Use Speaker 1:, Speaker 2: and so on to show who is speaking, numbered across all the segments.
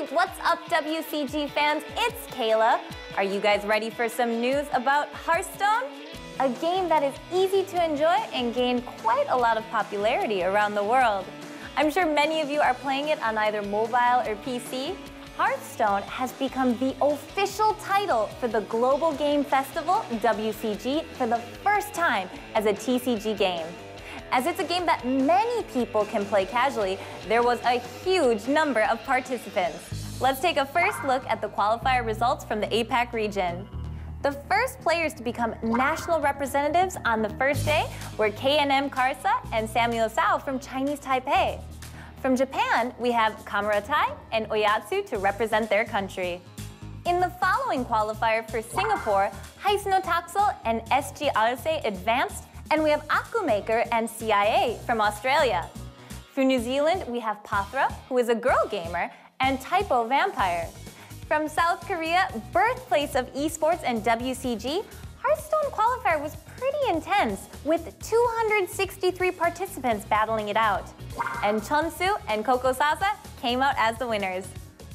Speaker 1: Hey, what's up, WCG fans? It's Kayla. Are you guys ready for some news about Hearthstone? A game that is easy to enjoy and gained quite a lot of popularity around the world. I'm sure many of you are playing it on either mobile or PC. Hearthstone has become the official title for the Global Game Festival, WCG, for the first time as a TCG game. As it's a game that many people can play casually, there was a huge number of participants. Let's take a first look at the qualifier results from the APEC region. The first players to become national representatives on the first day were K&M Karsa and Samuel Sao from Chinese Taipei. From Japan, we have Kamaratai and Oyatsu to represent their country. In the following qualifier for Singapore, Heisno Taxel and SG Arce advanced, and we have Akumaker and CIA from Australia. For New Zealand, we have Pathra, who is a girl gamer, and Typo Vampire. From South Korea, birthplace of esports and WCG, Hearthstone qualifier was pretty intense, with 263 participants battling it out. And Chunsu and Coco Sasa came out as the winners.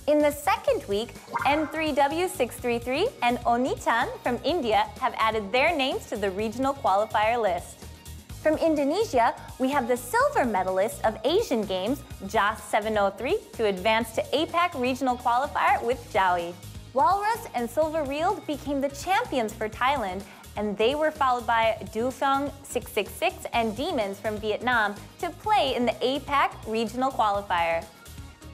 Speaker 1: In the second week, N3W633 and Onichan from India have added their names to the regional qualifier list. From Indonesia, we have the silver medalist of Asian Games, JAS703, to advance to APEC regional qualifier with Jowie. Walrus and Silver Reeled became the champions for Thailand, and they were followed by Dufeng 666 and Demons from Vietnam to play in the APEC regional qualifier.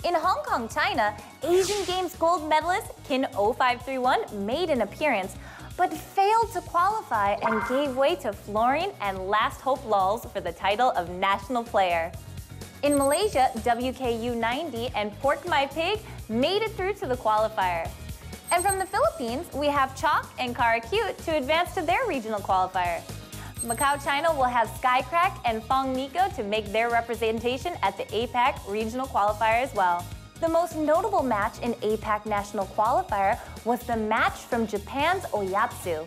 Speaker 1: In Hong Kong, China, Asian Games gold medalist Kin 0531 made an appearance, but failed to qualify and gave way to Florine and Last Hope Lulz for the title of national player. In Malaysia, WKU90 and Pork My Pig made it through to the qualifier. And from the Philippines, we have Chalk and Kara Cute to advance to their regional qualifier. Macau, China will have Skycrack and Fong Nico to make their representation at the APEC regional qualifier as well. The most notable match in APEC national qualifier was the match from Japan's Oyatsu.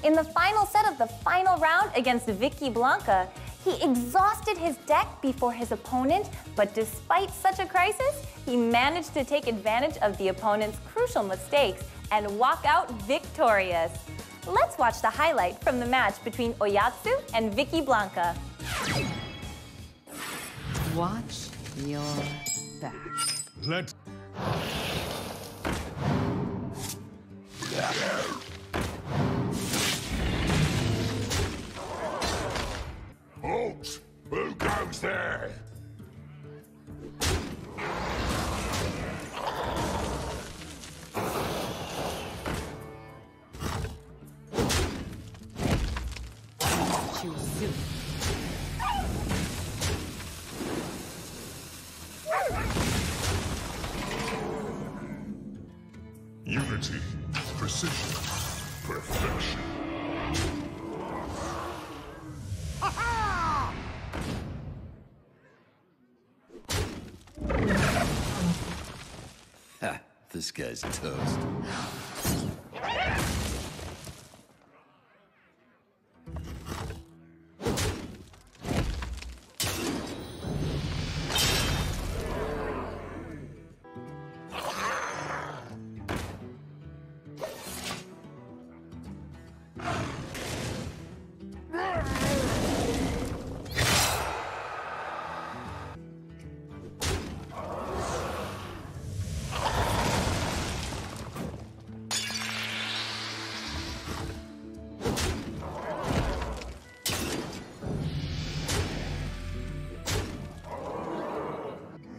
Speaker 1: In the final set of the final round against Vicky Blanca, he exhausted his deck before his opponent, but despite such a crisis, he managed to take advantage of the opponent's crucial mistakes and walk out victorious. Let's watch the highlight from the match between Oyatsu and Vicky Blanca.
Speaker 2: Watch your back.
Speaker 3: Let's...
Speaker 4: Folks, who goes there?
Speaker 2: Too soon.
Speaker 4: Unity, precision, perfection.
Speaker 5: Ha, this guy's toast.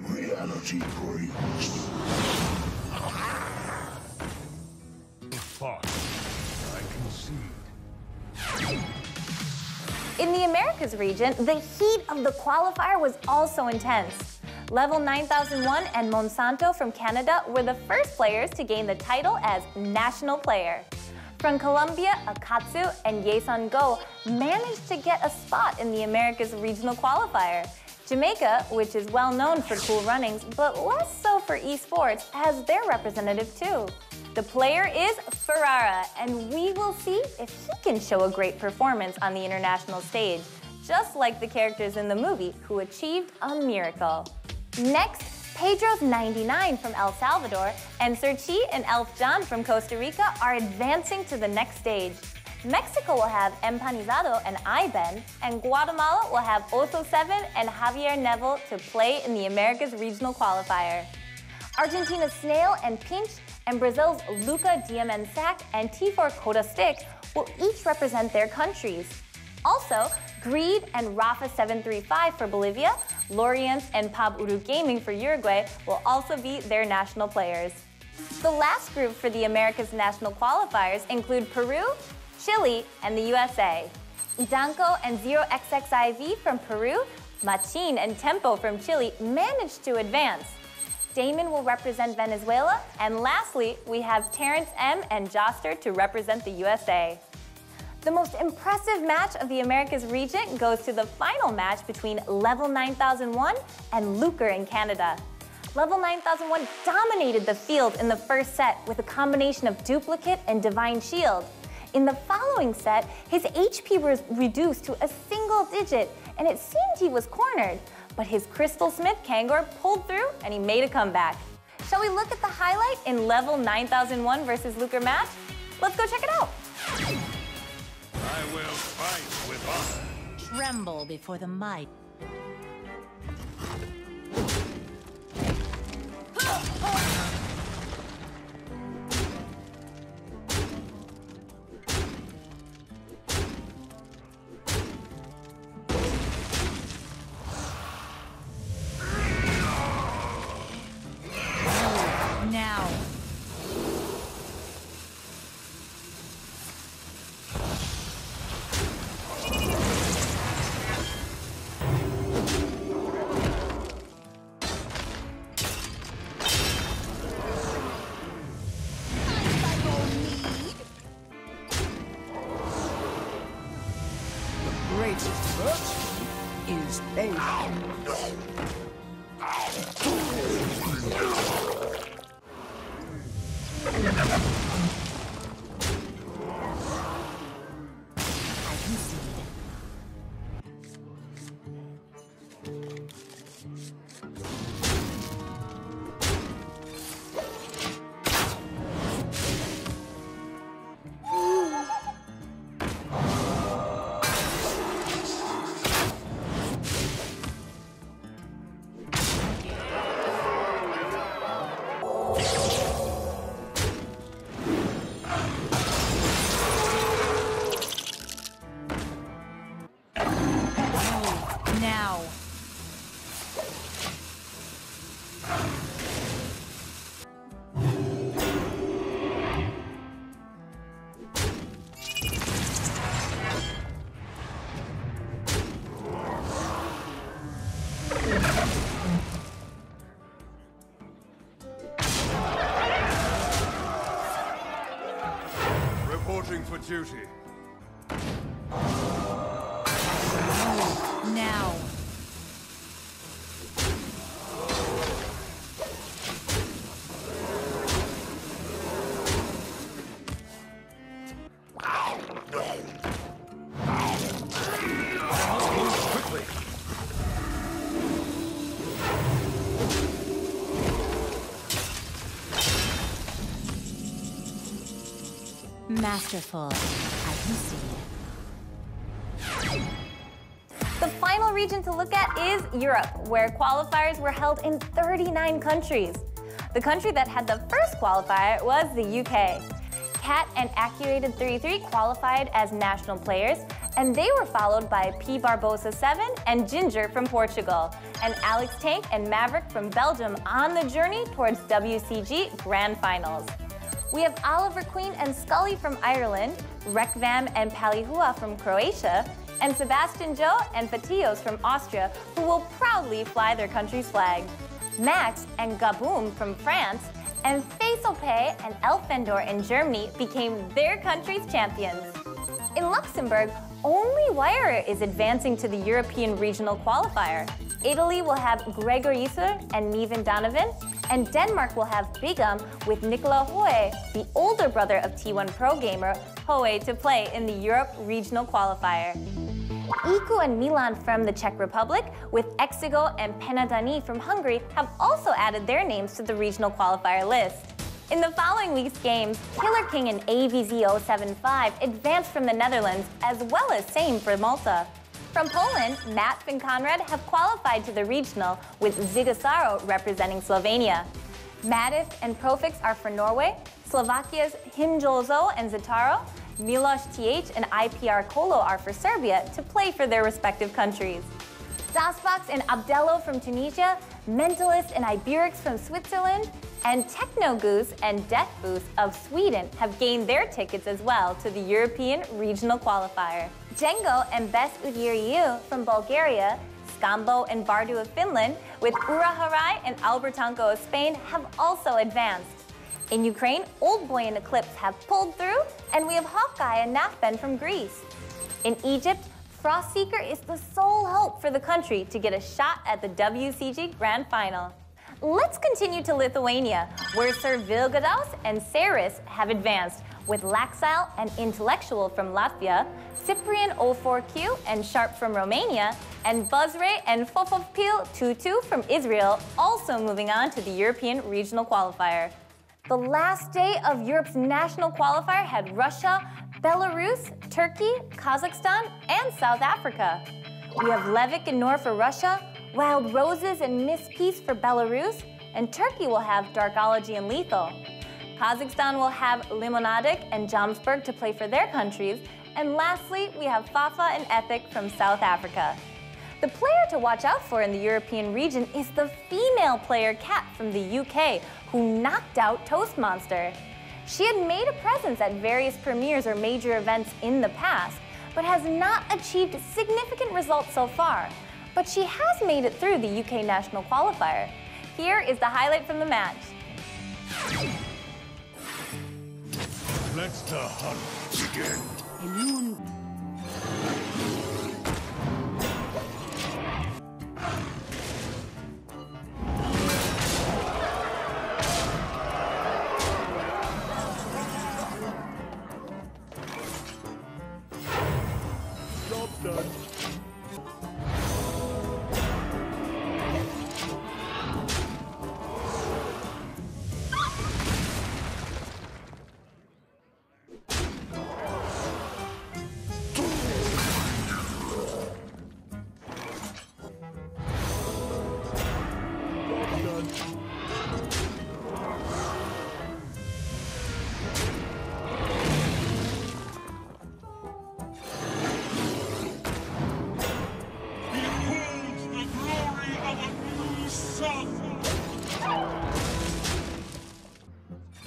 Speaker 4: Reality breaks.
Speaker 3: Fuck. I concede.
Speaker 1: In the Americas region, the heat of the qualifier was also intense. Level 9001 and Monsanto from Canada were the first players to gain the title as national player. From Colombia, Akatsu and Yesun Go managed to get a spot in the Americas regional qualifier. Jamaica, which is well known for cool runnings, but less so for esports, has their representative too. The player is Ferrara, and we will see if he can show a great performance on the international stage, just like the characters in the movie who achieved a miracle. Next, Pedro's 99 from El Salvador and Sir Chi and Elf John from Costa Rica are advancing to the next stage. Mexico will have Empanizado and Iben, and Guatemala will have Oso 7 and Javier Neville to play in the Americas Regional Qualifier. Argentina's Snail and Pinch and Brazil's Luca Diamensac and T4 Coda Stick will each represent their countries. Also, Greed and Rafa 735 for Bolivia, Lorience and Pab Uru Gaming for Uruguay will also be their national players. The last group for the Americas National Qualifiers include Peru, Chile, and the USA. Idanko and 0xxiv from Peru, Machin and Tempo from Chile managed to advance. Damon will represent Venezuela, and lastly, we have Terrence M and Joster to represent the USA. The most impressive match of the Americas region goes to the final match between Level 9001 and Luker in Canada. Level 9001 dominated the field in the first set with a combination of Duplicate and Divine Shield. In the following set, his HP was reduced to a single digit, and it seemed he was cornered. But his Crystal Smith Kangor pulled through and he made a comeback. Shall we look at the highlight in Level 9001 versus Luker match? Let's go check it out.
Speaker 3: I will fight with honor.
Speaker 2: Tremble before the might.
Speaker 6: Now.
Speaker 2: Greatest virtue is patience.
Speaker 6: Now.
Speaker 3: Reporting for duty.
Speaker 6: Now.
Speaker 3: Quickly.
Speaker 6: Masterful. I can see.
Speaker 1: The final region to look at is Europe, where qualifiers were held in 39 countries. The country that had the first qualifier was the UK. Cat and Accurated 33 qualified as national players, and they were followed by P. Barbosa 7 and Ginger from Portugal, and Alex Tank and Maverick from Belgium on the journey towards WCG Grand Finals. We have Oliver Queen and Scully from Ireland, Rekvam and Palihua from Croatia, and Sebastian Joe and Fatios from Austria, who will proudly fly their country's flag. Max and Gaboum from France, and Faisal Pay and Elfendor in Germany became their country's champions. In Luxembourg, only Wire is advancing to the European Regional Qualifier. Italy will have Gregor Isur and Niven Donovan, and Denmark will have Bigum with Nicola Hoy, the older brother of T1 Pro gamer Hoy, to play in the Europe Regional Qualifier. Iku and Milan from the Czech Republic, with Exigo and Penadani from Hungary, have also added their names to the regional qualifier list. In the following week's games, Killer King and AVZ075 advanced from the Netherlands, as well as same for Malta. From Poland, Matf and Conrad have qualified to the regional, with Zigasaro representing Slovenia. Matif and Profix are for Norway, Slovakia's Himjolzo and Zataro, Miloš TH and IPR Kolo are for Serbia to play for their respective countries. Dasbox and Abdello from Tunisia, Mentalist and Iberix from Switzerland, and Techno Goose and Death Boost of Sweden have gained their tickets as well to the European Regional Qualifier. Django and Best Udiriu from Bulgaria, Scambo and Bardu of Finland, with Uraharai and Albertanco of Spain have also advanced. In Ukraine, Old Boy and Eclipse have pulled through, and we have Hawkeye and Nafben from Greece. In Egypt, Frostseeker is the sole hope for the country to get a shot at the WCG Grand Final. Let's continue to Lithuania, where Sir Vilgados and Saris have advanced, with Laxile and Intellectual from Latvia, Cyprian 04Q and Sharp from Romania, and Buzzray and Fofofpil 22 from Israel also moving on to the European Regional Qualifier. The last day of Europe's national qualifier had Russia, Belarus, Turkey, Kazakhstan, and South Africa. We have Levik and Nor for Russia, Wild Roses and Miss Peace for Belarus, and Turkey will have Darkology and Lethal. Kazakhstan will have Limonadic and Jomsburg to play for their countries, and lastly, we have Fafa and APEC from South Africa. The player to watch out for in the European region is the female player Kat from the UK, who knocked out Toast Monster. She had made a presence at various premieres or major events in the past, but has not achieved significant results so far. But she has made it through the UK National Qualifier. Here is the highlight from the match.
Speaker 3: Let the hunt begin.
Speaker 4: Job done.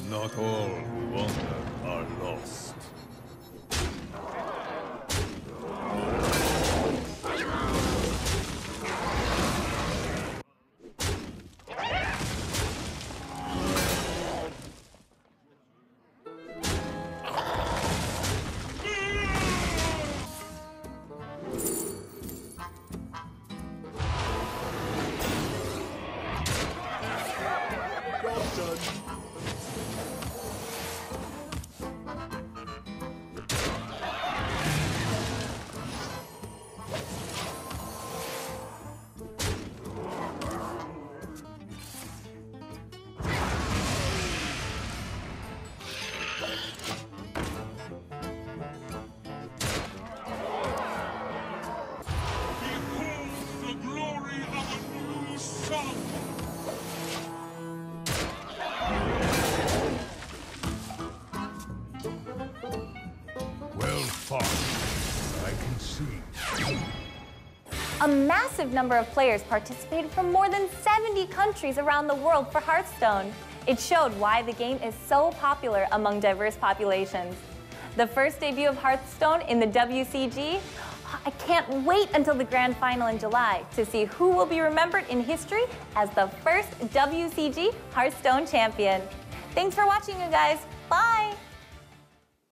Speaker 3: Not all who wander are lost. I can see.
Speaker 1: A massive number of players participated from more than 70 countries around the world for Hearthstone. It showed why the game is so popular among diverse populations. The first debut of Hearthstone in the WCG, I can't wait until the grand final in July to see who will be remembered in history as the first WCG Hearthstone champion. Thanks for watching, you guys. Bye!